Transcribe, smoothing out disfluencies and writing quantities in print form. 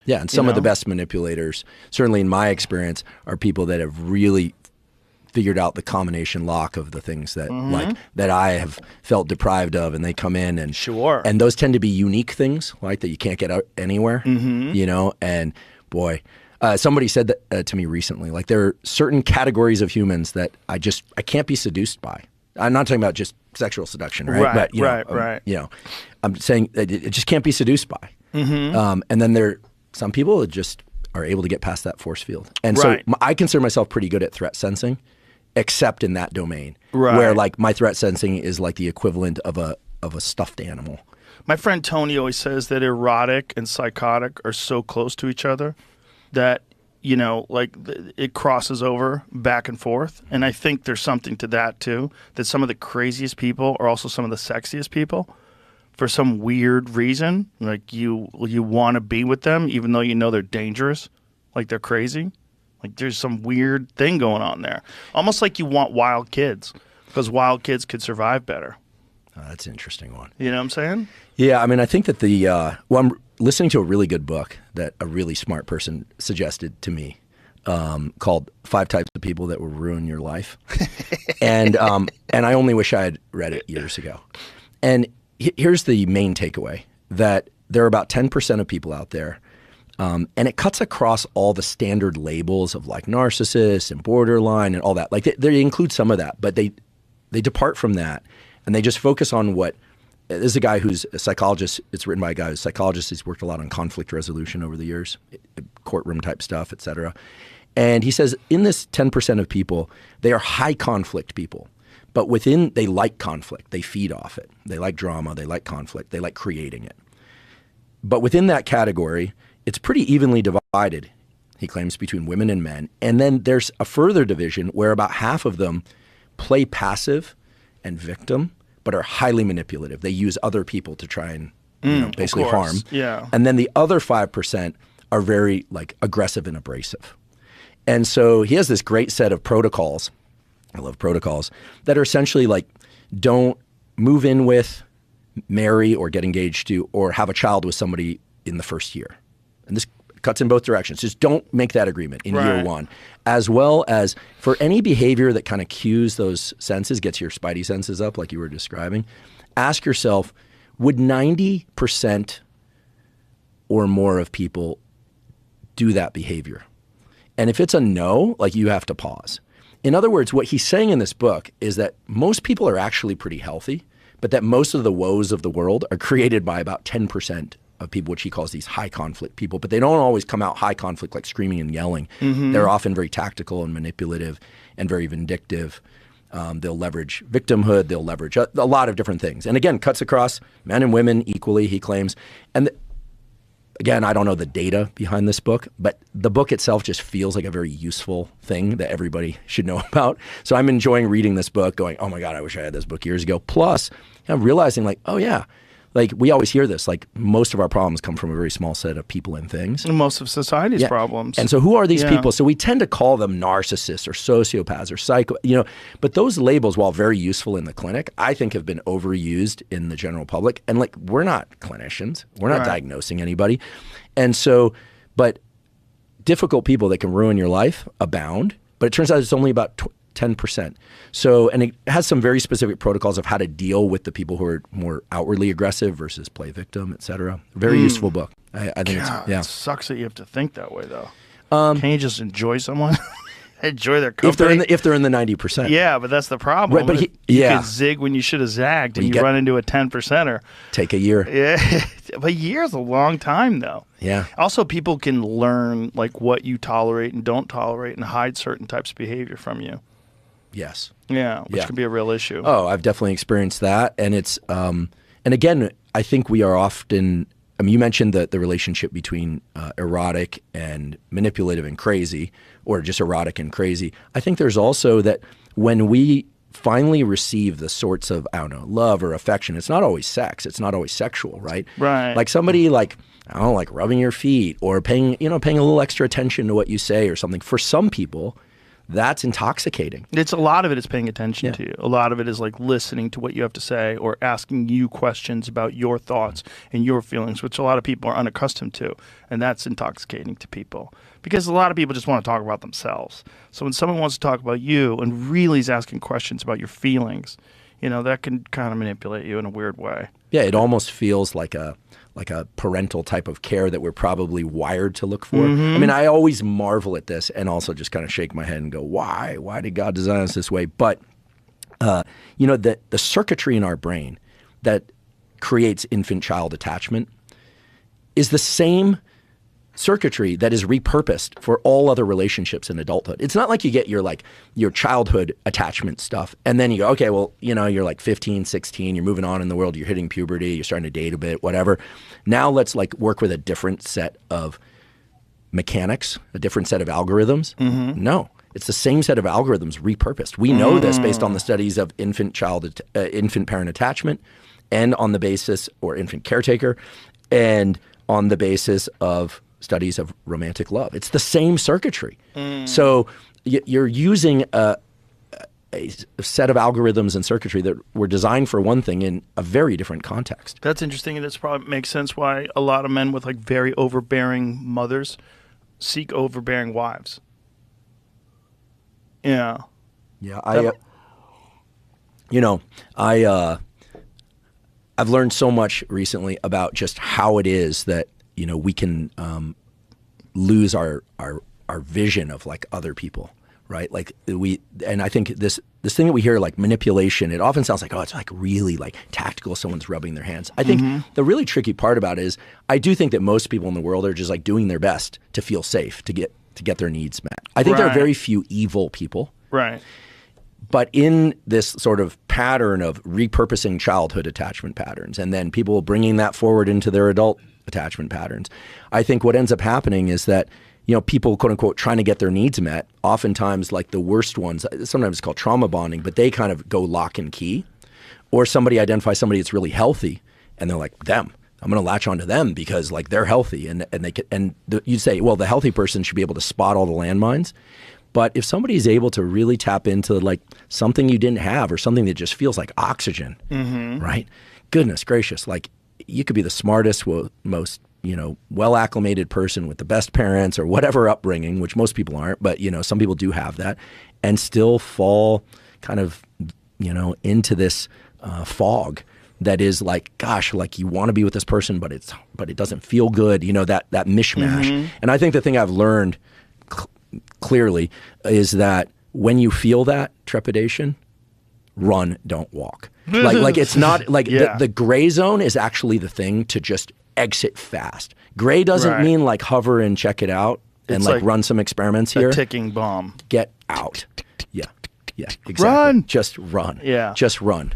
Yeah, and some of the best manipulators, certainly in my experience, are people that have really figured out the combination lock of the things that like that I have felt deprived of, and they come in and and those tend to be unique things, like that you can't get out anywhere, you know. And boy, somebody said that to me recently, like there are certain categories of humans that I can't be seduced by. I'm not talking about just sexual seduction, right? But, you know, I'm saying that it just can't be seduced by. And then there some people that just are able to get past that force field. And so I consider myself pretty good at threat sensing, except in that domain, where like my threat sensing is like the equivalent of a stuffed animal. My friend Tony always says that erotic and psychotic are so close to each other that, you know, like it crosses over back and forth. And I think there's something to that too, that some of the craziest people are also some of the sexiest people for some weird reason. Like you want to be with them even though you know they're dangerous, like they're crazy. Like there's some weird thing going on there. Almost like you want wild kids because wild kids could survive better. Oh, that's an interesting one. You know what I'm saying? Yeah, I mean, I think that I'm listening to a really good book that a really smart person suggested to me called 5 Types of People That Will Ruin Your Life. and I only wish I had read it years ago. And here's the main takeaway, that there are about 10% of people out there, and it cuts across all the standard labels of like narcissists and borderline and all that. Like they include some of that, but they depart from that and they just focus on what. This is a guy who's a psychologist. It's written by a guy who's a psychologist. He's worked a lot on conflict resolution over the years, courtroom type stuff, et cetera. And he says in this 10% of people, they are high conflict people. But they like conflict. They feed off it. They like drama. They like conflict. They like creating it. But within that category, it's pretty evenly divided, he claims, between women and men. And then there's a further division where about half of them play passive and victim, but are highly manipulative. They use other people to try and basically harm. Yeah. And then the other 5% are very like aggressive and abrasive. And so he has this great set of protocols. I love protocols that are essentially like, don't move in with, marry, or get engaged to, or have a child with somebody in the first year. And this cuts in both directions. Just don't make that agreement in year one. As well as for any behavior that kind of cues those senses, gets your spidey senses up like you were describing, ask yourself, would 90% or more of people do that behavior? And if it's a no, like you have to pause. In other words, what he's saying in this book is that most people are actually pretty healthy, but that most of the woes of the world are created by about 10% of people, which he calls these high conflict people. But they don't always come out high conflict like screaming and yelling. They're often very tactical and manipulative and very vindictive. They'll leverage victimhood. They'll leverage a lot of different things. And again, cuts across men and women equally, he claims. And again, I don't know the data behind this book, but the book itself just feels like a very useful thing that everybody should know about. So I'm enjoying reading this book going, oh my God, I wish I had this book years ago. Plus, I'm realizing like, oh yeah, like we always hear this, like most of our problems come from a very small set of people and things. And most of society's problems. And so who are these people? So we tend to call them narcissists or sociopaths or psycho, but those labels, while very useful in the clinic, I think have been overused in the general public. And like, we're not clinicians. We're not diagnosing anybody. And so, but difficult people that can ruin your life abound, but it turns out it's only about 10%. So, and it has some very specific protocols of how to deal with the people who are more outwardly aggressive versus play victim, et cetera. Very useful book. I think It sucks that you have to think that way, though. Can you just enjoy someone? Enjoy their company? If they're in the 90%. Yeah, but that's the problem. Right, but you could zig when you should have zagged, and you run into a 10%er. Take a year. Yeah, but a year is a long time, though. Yeah. Also, people can learn like what you tolerate and don't tolerate and hide certain types of behavior from you. Yes. Yeah, which can be a real issue. Oh, I've definitely experienced that. And it's, and again, I think we are often, I mean, you mentioned the relationship between erotic and manipulative and crazy, or just erotic and crazy. I think there's also that when we finally receive the sorts of, I don't know, love or affection, it's not always sex. It's not always sexual, right? Right. Like somebody like, I don't know, like rubbing your feet or paying a little extra attention to what you say or something. For some people, that's intoxicating. It's a lot of it is paying attention to you. A lot of it is like listening to what you have to say or asking you questions about your thoughts and your feelings, which a lot of people are unaccustomed to. And that's intoxicating to people because a lot of people just want to talk about themselves. So when someone wants to talk about you and really is asking questions about your feelings, you know, that can kind of manipulate you in a weird way. Yeah, it almost feels like a parental type of care that we're probably wired to look for. I mean, I always marvel at this and also just kind of shake my head and go, why? Why did God design us this way? But, you know, the circuitry in our brain that creates infant-child attachment is the same circuitry that is repurposed for all other relationships in adulthood. It's not like you get your childhood attachment stuff and then you go, okay, well, you know, you're like 15, 16, you're moving on in the world, you're hitting puberty, you're starting to date a bit, whatever. Now let's like work with a different set of mechanics, a different set of algorithms. No, it's the same set of algorithms repurposed. We know this based on the studies of infant-parent attachment and on the basis, or infant caretaker, and on the basis of studies of romantic love. It's the same circuitry. So you're using a set of algorithms and circuitry that were designed for one thing in a very different context. That's interesting, and this probably makes sense why a lot of men with like very overbearing mothers seek overbearing wives. Yeah. Yeah, I've learned so much recently about just how it is that, you know, we can lose our vision of like other people, right? Like and I think this thing that we hear, like manipulation, it often sounds like, oh, it's like really like tactical. Someone's rubbing their hands. I think the really tricky part about it is I do think that most people in the world are just like doing their best to feel safe, to get their needs met. I think there are very few evil people. Right. But in this sort of pattern of repurposing childhood attachment patterns and then people bringing that forward into their adult attachment patterns, I think what ends up happening is that, you know, people, quote unquote, trying to get their needs met, oftentimes like the worst ones, sometimes it's called trauma bonding, but they kind of go lock and key. Or somebody identifies somebody that's really healthy and they're like, I'm going to latch onto them because like they're healthy. And you say, well, the healthy person should be able to spot all the landmines. But if somebody is able to really tap into like something you didn't have or something that just feels like oxygen, right? Goodness gracious, like you could be the smartest, most, you know, well acclimated person with the best parents or whatever upbringing, which most people aren't, but you know, some people do have that, and still fall kind of, you know, into this fog that is like, gosh, like you want to be with this person, but it doesn't feel good, you know, that mishmash. And I think the thing I've learned clearly is that when you feel that trepidation, run, don't walk. Like it's not like the gray zone is actually the thing to just exit fast. Gray doesn't mean like hover and check it out and like run some experiments here. A ticking bomb. Get out. Yeah. Yeah. Exactly. Run. Just run. Yeah. Just run.